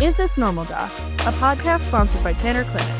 Is This Normal, Doc? A podcast sponsored by Tanner Clinic.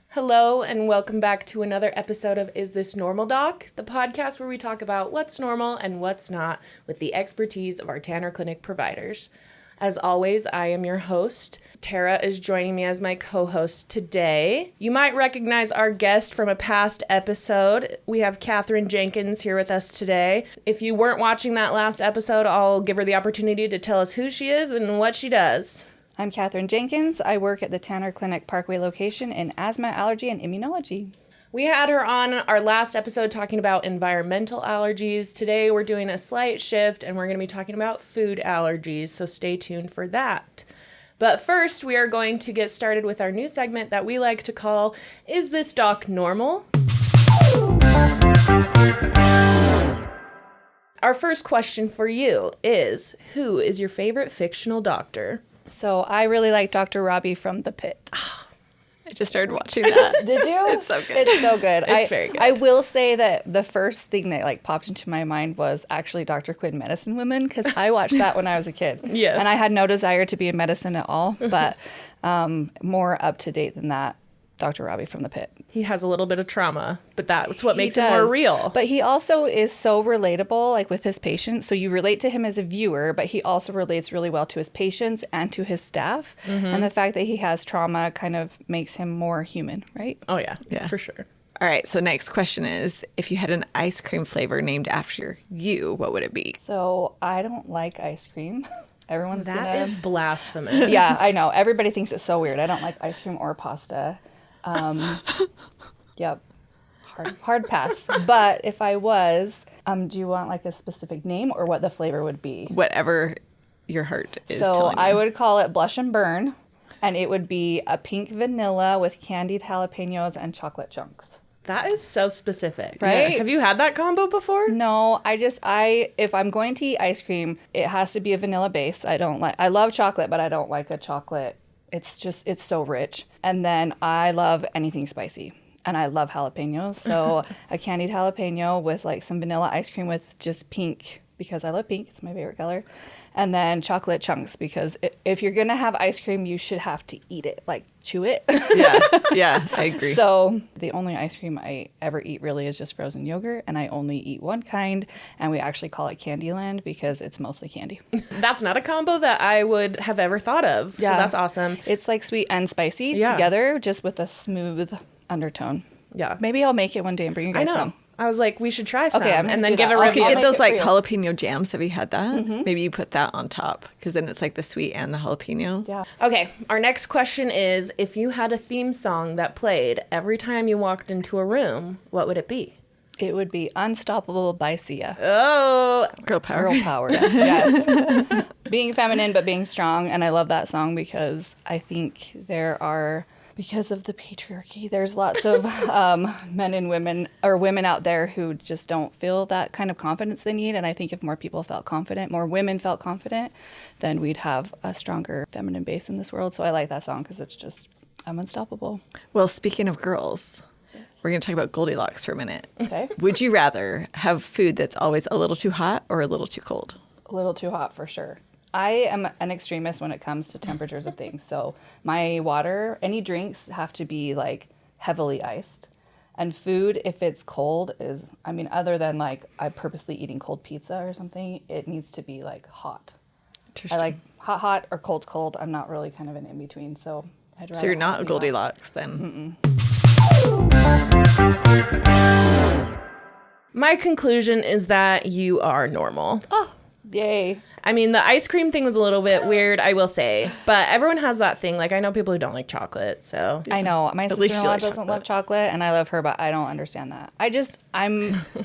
Hello, and welcome back to another episode of Is This Normal, Doc? The podcast where we talk about what's normal and what's not with the expertise of our Tanner Clinic providers. As always, I am your host. Tara is joining me as my co-host today. You might recognize our guest from a past episode. We have Katherine Jenkins here with us today. If you weren't watching that last episode, I'll give her the opportunity to tell us who she is and what she does. I'm Katherine Jenkins. I work at the Tanner Clinic Parkway location in asthma, allergy, and immunology. We had her on our last episode talking about environmental allergies. Today we're doing a slight shift and we're going to be talking about food allergies, so stay tuned for that. But first, we are going to get started with our new segment that we like to call, Is This Doc Normal? Our first question for you is, who is your favorite fictional doctor? So I really like Dr. Robbie from The Pit. I just started watching that. Did you? It's so good. It's so good. It's very good. I will say that the first thing that popped into my mind was actually Dr. Quinn, Medicine Woman, because I watched that when I was a kid. Yes. And I had no desire to be in medicine at all, but more up to date than that, Dr. Robbie from The Pit. He has a little bit of trauma, but that's what makes He it more does. real. But he also is so relatable, with his patients. So you relate to him as a viewer, but he also relates really well to his patients and to his staff. Mm-hmm. And the fact that he has trauma kind of makes him more human, right? Oh, yeah, Yeah. for sure. All right, so next question is, if you had an ice cream flavor named after you, what would it be? So I don't like ice cream. Everyone's That is blasphemous. Yeah, I know. Everybody thinks it's so weird. I don't like ice cream or pasta. Yep. Hard pass. But if I was, do you want a specific name or what the flavor would be? Whatever your heart is So telling you. I would call it Blush and Burn, and it would be a pink vanilla with candied jalapenos and chocolate chunks. That is so specific. Right? Have you had that combo before? No, if I'm going to eat ice cream, it has to be a vanilla base. I love chocolate, but I don't like a chocolate. It's so rich. And then I love anything spicy. And I love jalapenos. So a candied jalapeno with some vanilla ice cream with just pink, because I love pink. It's my favorite color. And then chocolate chunks, because if you're going to have ice cream, you should have to eat it, chew it. Yeah, I agree. So the only ice cream I ever eat really is just frozen yogurt. And I only eat one kind. And we actually call it Candyland because it's mostly candy. That's not a combo that I would have ever thought of. Yeah. So that's awesome. It's sweet and spicy Yeah. together, just with a smooth undertone. Yeah. Maybe I'll make it one day and bring you I guys know. some. I was like, we should try some Okay, I'm gonna and then do give that. a I'll review. I'll Get make those it for you. jalapeno jams. Have you had that? Mm-hmm. Maybe you put that on top, because then it's the sweet and the jalapeno. Yeah. Okay, our next question is, if you had a theme song that played every time you walked into a room, what would it be? It would be Unstoppable by Sia. Oh, Girl power. Girl power. Yes. Being feminine but being strong. And I love that song because I think because of the patriarchy, there's lots of men and women, or women out there who just don't feel that kind of confidence they need. And I think if more people felt confident, more women felt confident, then we'd have a stronger feminine base in this world. So I like that song because it's just, I'm unstoppable. Well, speaking of girls, we're going to talk about Goldilocks for a minute. Okay. Would you rather have food that's always a little too hot or a little too cold? A little too hot for sure. I am an extremist when it comes to temperatures of things. So my water, any drinks have to be heavily iced. And food, if it's cold, other than I purposely eating cold pizza or something, it needs to be hot. I Interesting. like hot or cold. I'm not really kind of an in-between. So I'd rather So you're not a have it be hot. Goldilocks then? my conclusion is that you are normal. Oh, yay. I mean, the ice cream thing was a little bit weird, I will say. But everyone has that thing. I know people who don't like chocolate, so. I know. My At least you sister-in-law like doesn't chocolate. love chocolate, and I love her, but I don't understand that.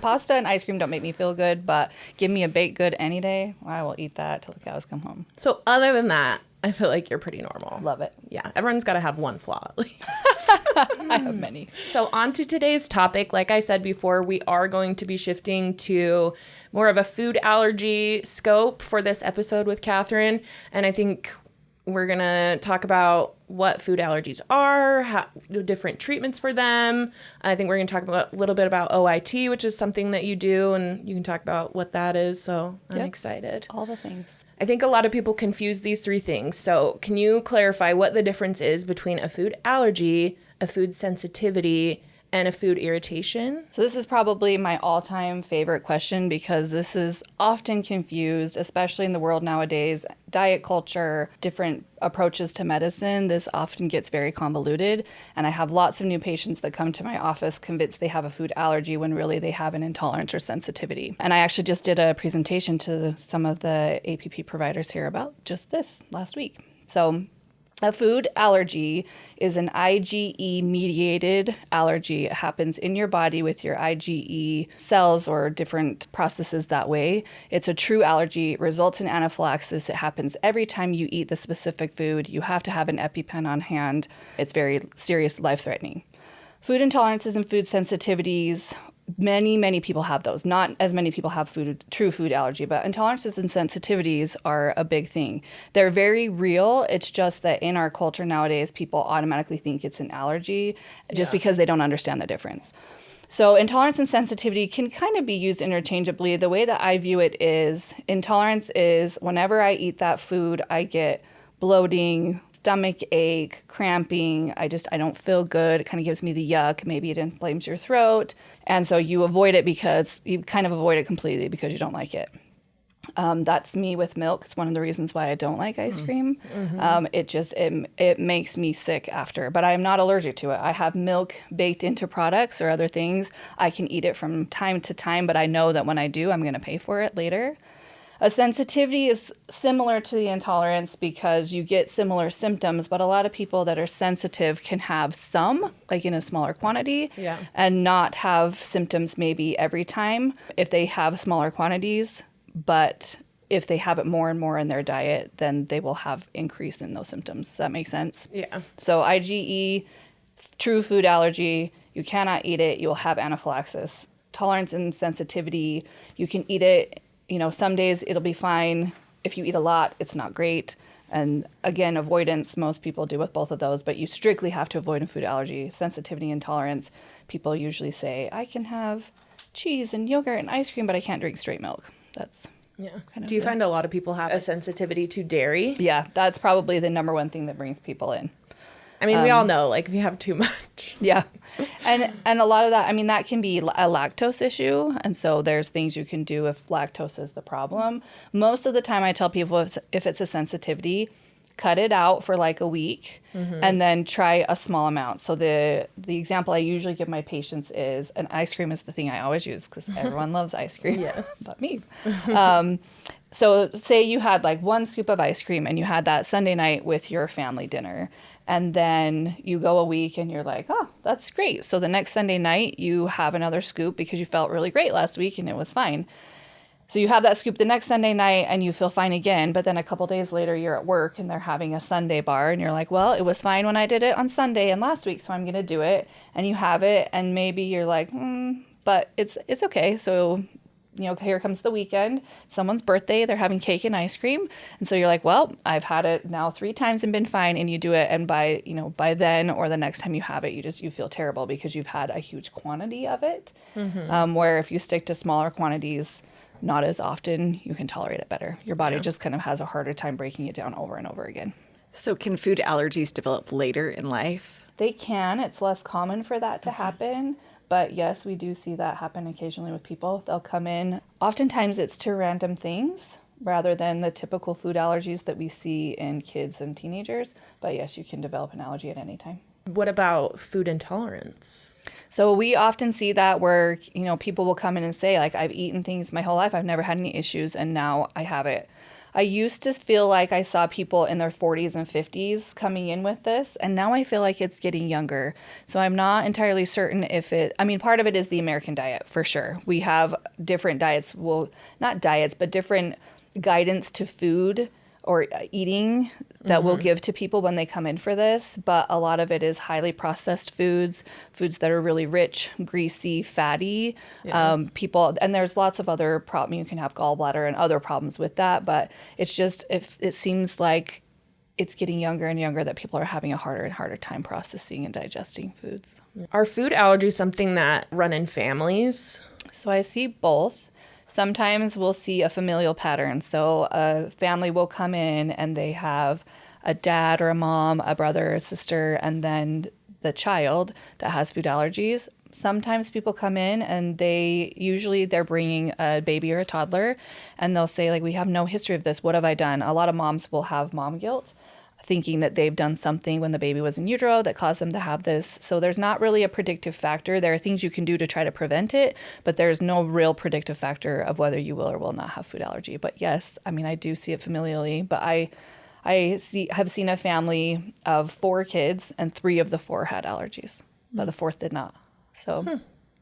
Pasta and ice cream don't make me feel good, but give me a baked good any day, I will eat that till the cows come home. So other than that, I feel like you're pretty normal. Love it. Yeah, everyone's got to have one flaw at least. I have many. So on to today's topic. Like I said before, we are going to be shifting to more of a food allergy scope for this episode with Katherine. And I think we're going to talk about what food allergies are, how, different treatments for them. I think we're going to talk a little bit about OIT, which is something that you do, and you can talk about what that is. So I'm excited. All the things. I think a lot of people confuse these three things. So can you clarify what the difference is between a food allergy, a food sensitivity, and a food irritation? So this is probably my all-time favorite question because this is often confused, especially in the world nowadays. Diet culture, different approaches to medicine, this often gets very convoluted. And I have lots of new patients that come to my office convinced they have a food allergy when really they have an intolerance or sensitivity. And I actually just did a presentation to some of the APP providers here about just this last week. So a food allergy is an IgE-mediated allergy. It happens in your body with your IgE cells or different processes that way. It's a true allergy. It results in anaphylaxis. It happens every time you eat the specific food. You have to have an EpiPen on hand. It's very serious, life-threatening. Food intolerances and food sensitivities, many people have those. Not as many people have true food allergy, but intolerances and sensitivities are a big thing. They're very real. It's just that in our culture nowadays, people automatically think it's an allergy just because they don't understand the difference. So intolerance and sensitivity can kind of be used interchangeably. The way that I view it is intolerance is whenever I eat that food, I get bloating, stomach ache, cramping. I don't feel good. It kind of gives me the yuck. Maybe it inflames your throat. And so you avoid it because you kind of avoid it completely because you don't like it. That's me with milk. It's one of the reasons why I don't like ice cream. It makes me sick after, but I'm not allergic to it. I have milk baked into products or other things. I can eat it from time to time, but I know that when I do, I'm going to pay for it later. A sensitivity is similar to the intolerance because you get similar symptoms, but a lot of people that are sensitive can have some, like in a smaller quantity, and not have symptoms maybe every time if they have smaller quantities. But if they have it more and more in their diet, then they will have increase in those symptoms. Does that make sense? Yeah. So IgE, true food allergy, you cannot eat it, you'll have anaphylaxis. Tolerance and sensitivity, you can eat it. Some days it'll be fine. If you eat a lot, it's not great. And again, avoidance, most people do with both of those, but you strictly have to avoid a food allergy. Sensitivity, intolerance, people usually say, I can have cheese and yogurt and ice cream, but I can't drink straight milk. That's kind of Do you find a lot of people have a sensitivity to dairy? Yeah, that's probably the number one thing that brings people in. I mean, we all know, like, if you have too much. Yeah. And a lot of that, I mean, that can be a lactose issue. And so there's things you can do if lactose is the problem. Most of the time I tell people if it's a sensitivity, cut it out for like a week and then try a small amount. So the example I usually give my patients is, and ice cream is the thing I always use because everyone loves ice cream. Yes. But me. So say you had like one scoop of ice cream and you had that Sunday night with your family dinner. And then you go a week and you're like, oh, that's great. So the next Sunday night you have another scoop because you felt really great last week and it was fine. So you have that scoop the next Sunday night and you feel fine again. But then a couple days later you're at work and they're having a Sunday bar and you're like, well, it was fine when I did it on Sunday and last week, so I'm going to do it. And you have it and maybe you're like, but it's okay. So here comes the weekend, someone's birthday, they're having cake and ice cream. And so you're like, well, I've had it now 3 times and been fine. And you do it. And by then or the next time you have it, you feel terrible because you've had a huge quantity of it. Where if you stick to smaller quantities, not as often, you can tolerate it better. Your body just kind of has a harder time breaking it down over and over again. So can food allergies develop later in life? They can. It's less common for that to happen. But yes, we do see that happen occasionally with people. They'll come in. Oftentimes it's to random things rather than the typical food allergies that we see in kids and teenagers. But yes, you can develop an allergy at any time. What about food intolerance? So we often see that where, people will come in and say, like, I've eaten things my whole life. I've never had any issues. And now I have it. I used to feel like I saw people in their 40s and 50s coming in with this, and now I feel like it's getting younger. So I'm not entirely certain part of it is the American diet, for sure. We have different diets, not diets, but different guidance to food or eating that we'll give to people when they come in for this. But a lot of it is highly processed foods that are really rich, greasy, fatty. And there's lots of other problems. You can have gallbladder and other problems with that. But it's just, it seems like it's getting younger and younger that people are having a harder and harder time processing and digesting foods. Are food allergies something that run in families? So I see both. Sometimes we'll see a familial pattern. So a family will come in and they have a dad or a mom, a brother or a sister, and then the child that has food allergies. Sometimes people come in and they're bringing a baby or a toddler, and they'll say, like, we have no history of this. What have I done? A lot of moms will have mom guilt, thinking that they've done something when the baby was in utero that caused them to have this. So there's not really a predictive factor. There are things you can do to try to prevent it, but there's no real predictive factor of whether you will or will not have food allergy. But yes, I mean, I do see it familially, but I have seen a family of 4 kids and 3 of the 4 had allergies, but the 4th did not. So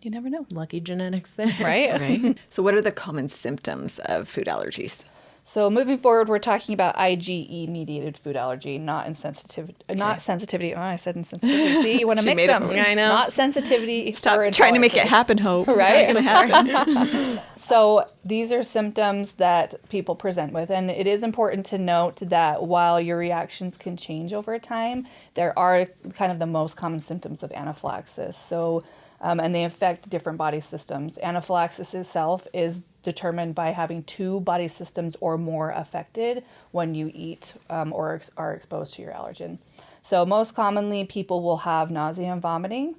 you never know. Lucky genetics there. Right? Right. So what are the common symptoms of food allergies? So moving forward, we're talking about IgE-mediated food allergy, not insensitivity. Not sensitivity. Oh, I said insensitivity. See, you want to mix them. I know. Not sensitivity. Stop trying to make it happen, Hope. Right? It's not gonna happen. So these are symptoms that people present with. And it is important to note that while your reactions can change over time, there are kind of the most common symptoms of anaphylaxis. So, and they affect different body systems. Anaphylaxis itself is determined by having 2 body systems or more affected when you eat or are exposed to your allergen. So most commonly, people will have nausea and vomiting,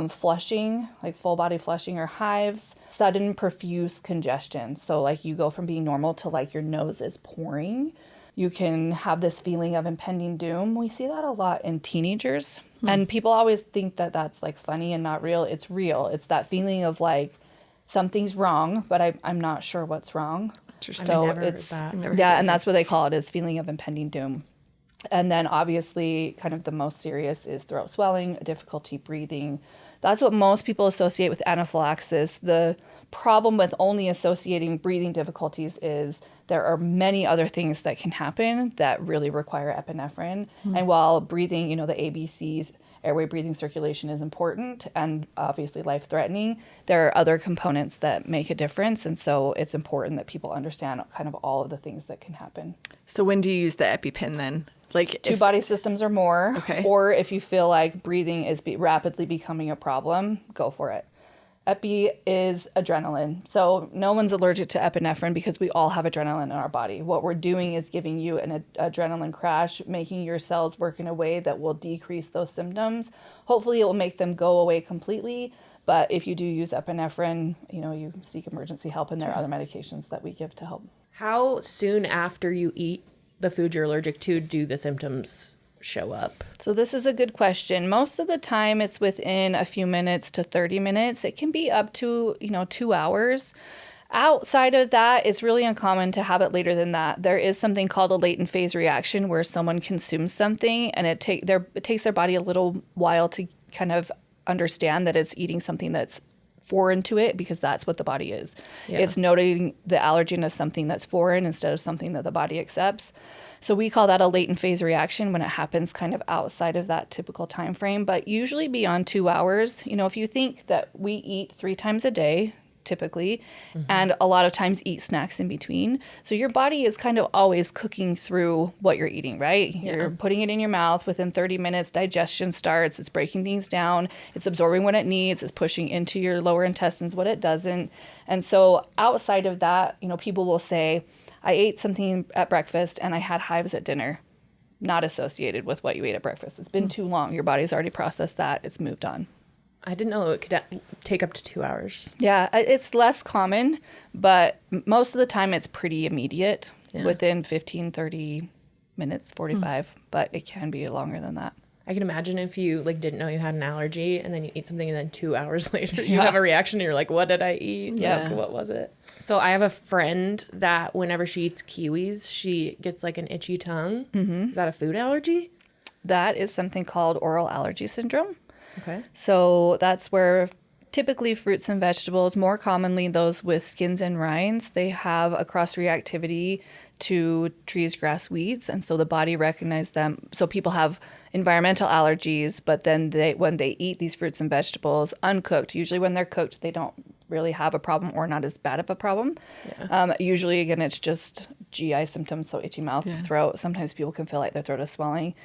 flushing, like full body flushing or hives, sudden profuse congestion. So like you go from being normal to like your nose is pouring. You can have this feeling of impending doom. We see that a lot in teenagers. And people always think that that's like funny and not real. It's real. It's that feeling of like something's wrong, but I'm not sure what's wrong. So it's and that's what they call it, is feeling of impending doom. And then obviously kind of the most serious is throat swelling, difficulty breathing. That's what most people associate with anaphylaxis. The problem with only associating breathing difficulties is there are many other things that can happen that really require epinephrine. And while breathing, the ABCs, airway, breathing, circulation is important and obviously life-threatening, there are other components that make a difference. And so it's important that people understand kind of all of the things that can happen. So when do you use the EpiPen then? Like 2 body systems or more. Okay. Or if you feel like breathing is rapidly becoming a problem, go for it. Epi is adrenaline. So no one's allergic to epinephrine because we all have adrenaline in our body. What we're doing is giving you an adrenaline crash, making your cells work in a way that will decrease those symptoms. Hopefully it will make them go away completely. But if you do use epinephrine, you seek emergency help, and there are other medications that we give to help. How soon after you eat the food you're allergic to do the symptoms show up? So this is a good question. Most of the time it's within a few minutes to 30 minutes. It can be up to, 2 hours. Outside of that, it's really uncommon to have it later than that. There is something called a latent phase reaction where someone consumes something and it takes their body a little while to kind of understand that it's eating something that's foreign to it, because that's what the body is. Yeah. It's noting the allergen as something that's foreign instead of something that the body accepts. So we call that a latent phase reaction when it happens kind of outside of that typical time frame, but usually beyond 2 hours. If you think that we eat 3 times a day, typically, and a lot of times eat snacks in between. So your body is kind of always cooking through what you're eating, right? Yeah. You're putting it in your mouth. Within 30 minutes, digestion starts. It's breaking things down. It's absorbing what it needs. It's pushing into your lower intestines what it doesn't. And so outside of that, people will say, I ate something at breakfast and I had hives at dinner. Not associated with what you ate at breakfast. It's been too long. Your body's already processed that. It's moved on. I didn't know it could take up to 2 hours. Yeah, it's less common, but most of the time it's pretty immediate, within 15, 30 minutes, 45, but it can be longer than that. I can imagine if you didn't know you had an allergy and then you eat something and then 2 hours later you have a reaction and you're like, what did I eat? Yeah. What was it? So I have a friend that whenever she eats kiwis, she gets an itchy tongue. Is that a food allergy? That is something called oral allergy syndrome. Okay. So that's where typically fruits and vegetables, more commonly those with skins and rinds, they have a cross-reactivity to trees, grass, weeds, and so the body recognizes them. So people have environmental allergies, but then when they eat these fruits and vegetables uncooked, usually when they're cooked, they don't really have a problem or not as bad of a problem. Yeah. Usually, again, it's just GI symptoms, so itchy mouth, throat. Sometimes people can feel like their throat is swelling.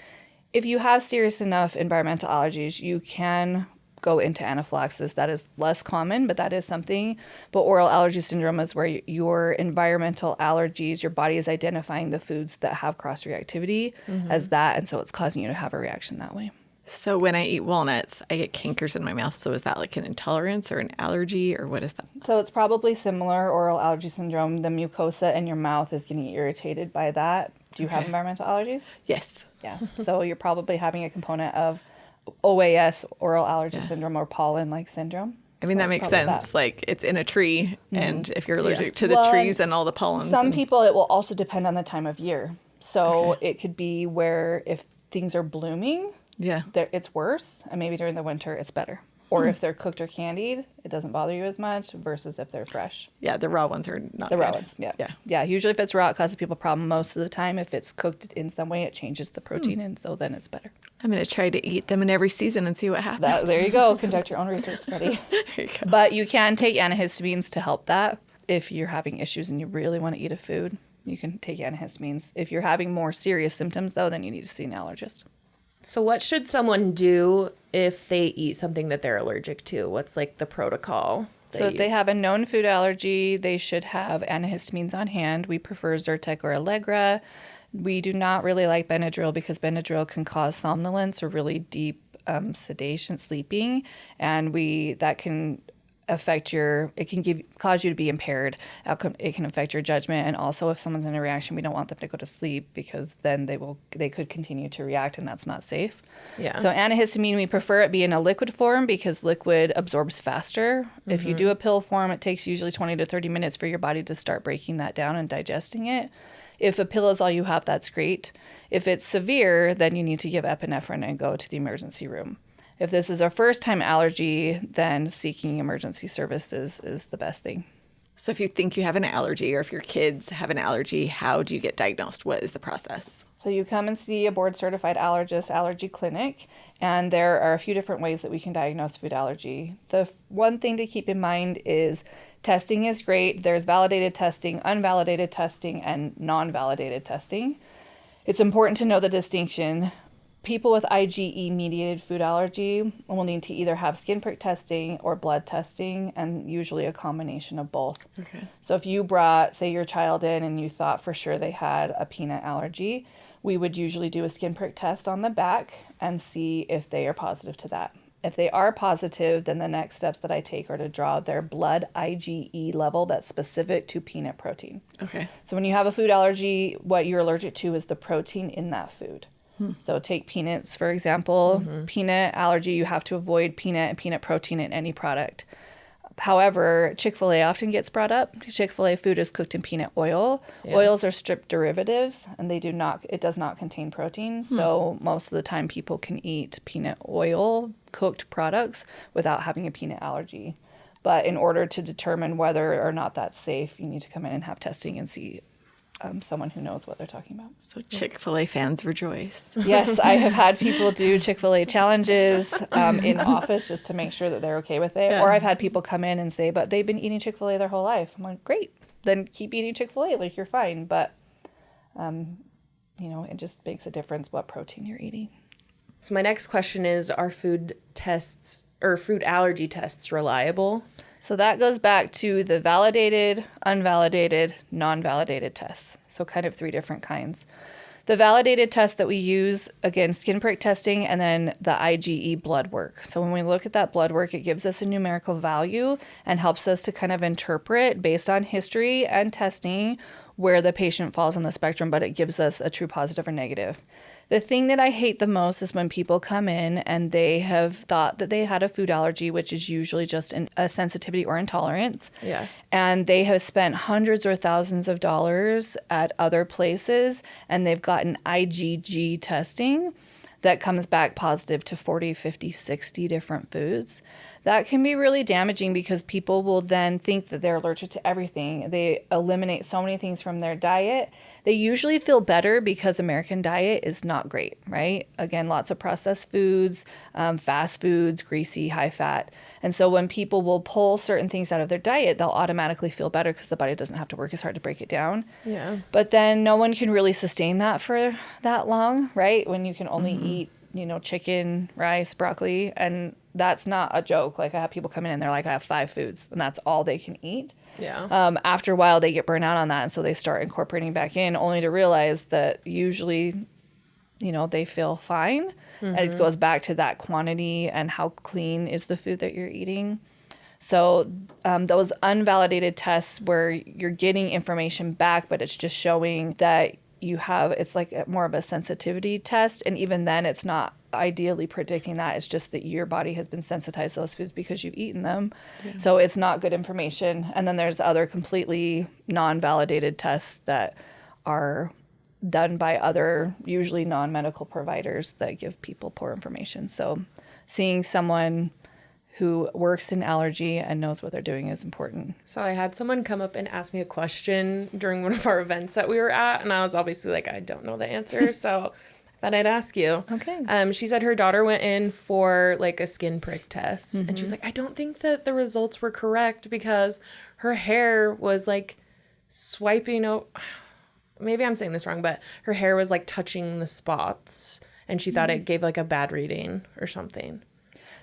If you have serious enough environmental allergies, you can go into anaphylaxis. That is less common, but that is something. But oral allergy syndrome is where your environmental allergies, your body is identifying the foods that have cross-reactivity as that, and so it's causing you to have a reaction that way. So when I eat walnuts, I get cankers in my mouth. So is that like an intolerance or an allergy, or what is that? So it's probably similar, oral allergy syndrome. The mucosa in your mouth is getting irritated by that. Do you have environmental allergies? Yes. Yeah. So you're probably having a component of OAS, oral allergy syndrome, or pollen-like syndrome. I mean, that makes sense. Like, it's in a tree, and if you're allergic to the Well, trees and all the pollens. Some people, it will also depend on the time of year. So it could be where if things are blooming, it's worse, and maybe during the winter it's better. Or if they're cooked or candied, it doesn't bother you as much versus if they're fresh. Yeah, the raw ones are not The good. raw ones, yeah. Usually if it's raw, it causes people a problem most of the time. If it's cooked in some way, it changes the protein, and so then it's better. I'm going to try to eat them in every season and see what happens. There you go. Conduct your own research study. There you go. But you can take antihistamines to help that. If you're having issues and you really want to eat a food, you can take antihistamines. If you're having more serious symptoms, though, then you need to see an allergist. So what should someone do if they eat something that they're allergic to? What's like the protocol? So if they have a known food allergy, they should have antihistamines on hand. We prefer Zyrtec or Allegra. We do not really like Benadryl because Benadryl can cause somnolence or really deep sedation, sleeping, and that can affect cause you to be impaired. It can affect your judgment, and also if someone's in a reaction, we don't want them to go to sleep because then they could continue to react, and that's not safe. Yeah. So antihistamine, we prefer it be in a liquid form because liquid absorbs faster. If you do a pill form, it takes usually 20 to 30 minutes for your body to start breaking that down and digesting it. If a pill is all you have, that's great. If it's severe, then you need to give epinephrine and go to the emergency room. If this is a first-time allergy, then seeking emergency services is the best thing. So if you think you have an allergy, or if your kids have an allergy, how do you get diagnosed? What is the process? So you come and see a board-certified allergist, allergy clinic, and there are a few different ways that we can diagnose food allergy. The one thing to keep in mind is testing is great. There's validated testing, unvalidated testing, and non-validated testing. It's important to know the distinction. People with IgE-mediated food allergy will need to either have skin prick testing or blood testing, and usually a combination of both. Okay. So if you brought, say, your child in and you thought for sure they had a peanut allergy, we would usually do a skin prick test on the back and see if they are positive to that. If they are positive, then the next steps that I take are to draw their blood IgE level that's specific to peanut protein. Okay. So when you have a food allergy, what you're allergic to is the protein in that food. So take peanuts, for example. Peanut allergy, you have to avoid peanut and peanut protein in any product. However, Chick-fil-A often gets brought up. Chick-fil-A food is cooked in peanut oil. Yeah. Oils are stripped derivatives, and it does not contain protein. So most of the time people can eat peanut oil cooked products without having a peanut allergy. But in order to determine whether or not that's safe, you need to come in and have testing and see someone who knows what they're talking about. So Chick-fil-A fans rejoice. Yes, I have had people do Chick-fil-A challenges in office just to make sure that they're okay with it. Yeah. Or I've had people come in and say, but they've been eating Chick-fil-A their whole life. I'm like, great, then keep eating Chick-fil-A, like you're fine. But, it just makes a difference what protein you're eating. So my next question is, are food tests or food allergy tests reliable? So that goes back to the validated, unvalidated, non-validated tests. So kind of three different kinds. The validated test that we use, again, skin prick testing, and then the IgE blood work. So when we look at that blood work, it gives us a numerical value and helps us to kind of interpret based on history and testing where the patient falls on the spectrum, but it gives us a true positive or negative. The thing that I hate the most is when people come in and they have thought that they had a food allergy, which is usually just a sensitivity or intolerance. Yeah. And they have spent hundreds or thousands of dollars at other places, and they've gotten IgG testing that comes back positive to 40, 50, 60 different foods. that can be really damaging because people will then think that they're allergic to everything. They eliminate so many things from their diet. They usually feel better because American diet is not great, right? Again, lots of processed foods, fast foods, greasy, high fat. And so when people will pull certain things out of their diet, they'll automatically feel better because the body doesn't have to work as hard to break it down. Yeah. But then no one can really sustain that for that long, right? When you can only eat, chicken, rice, broccoli, and that's not a joke. Like I have people come in and they're like, I have 5 foods and that's all they can eat. Yeah. After a while they get burnt out on that. And so they start incorporating back in only to realize that usually, they feel fine. And it goes back to that quantity and how clean is the food that you're eating. So those unvalidated tests where you're getting information back, but it's just showing that it's like more of a sensitivity test. And even then it's not ideally predicting that. It's just that your body has been sensitized to those foods because you've eaten them. Yeah. So it's not good information. And then there's other completely non-validated tests that are done by other, usually non-medical providers that give people poor information. So seeing someone who works in allergy and knows what they're doing is important. So I had someone come up and ask me a question during one of our events that we were at, and I was obviously like, I don't know the answer, so I thought I'd ask you. Okay. She said her daughter went in for like a skin prick test, and she was like, I don't think that the results were correct because her hair was like swiping out. Maybe I'm saying this wrong, but her hair was like touching the spots, and she thought it gave like a bad reading or something.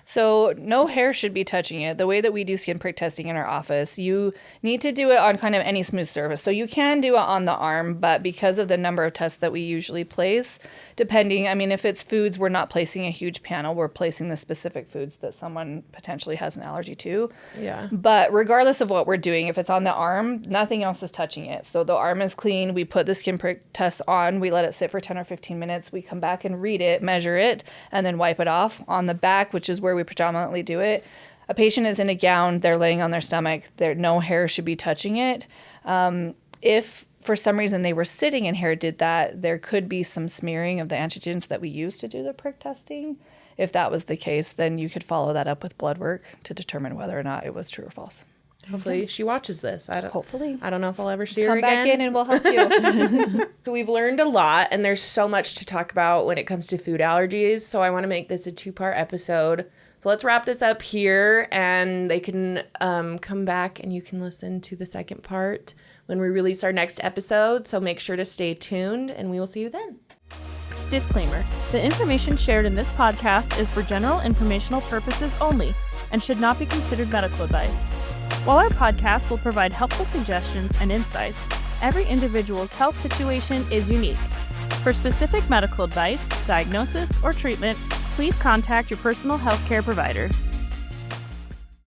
So no hair should be touching it. The way that we do skin prick testing in our office, you need to do it on kind of any smooth surface. So you can do it on the arm, but because of the number of tests that we usually place, if it's foods, we're not placing a huge panel. We're placing the specific foods that someone potentially has an allergy to. Yeah. But regardless of what we're doing, if it's on the arm, nothing else is touching it. So the arm is clean. We put the skin prick test on. We let it sit for 10 or 15 minutes. We come back and read it, measure it, and then wipe it off. On the back, which is where we predominantly do it, a patient is in a gown. They're laying on their stomach. No hair should be touching it. If for some reason they were sitting and hair did that, there could be some smearing of the antigens that we use to do the prick testing. If that was the case, then you could follow that up with blood work to determine whether or not it was true or false. Hopefully she watches this. Hopefully. I don't know if I'll ever see her again. Come back in and we'll help you. So we've learned a lot, and there's so much to talk about when it comes to food allergies. So I want to make this a 2-part episode. So let's wrap this up here, and they can come back and you can listen to the second part when we release our next episode. So make sure to stay tuned, and we will see you then. Disclaimer: the information shared in this podcast is for general informational purposes only and should not be considered medical advice. While our podcast will provide helpful suggestions and insights, every individual's health situation is unique. For specific medical advice, diagnosis, or treatment, please contact your personal healthcare provider.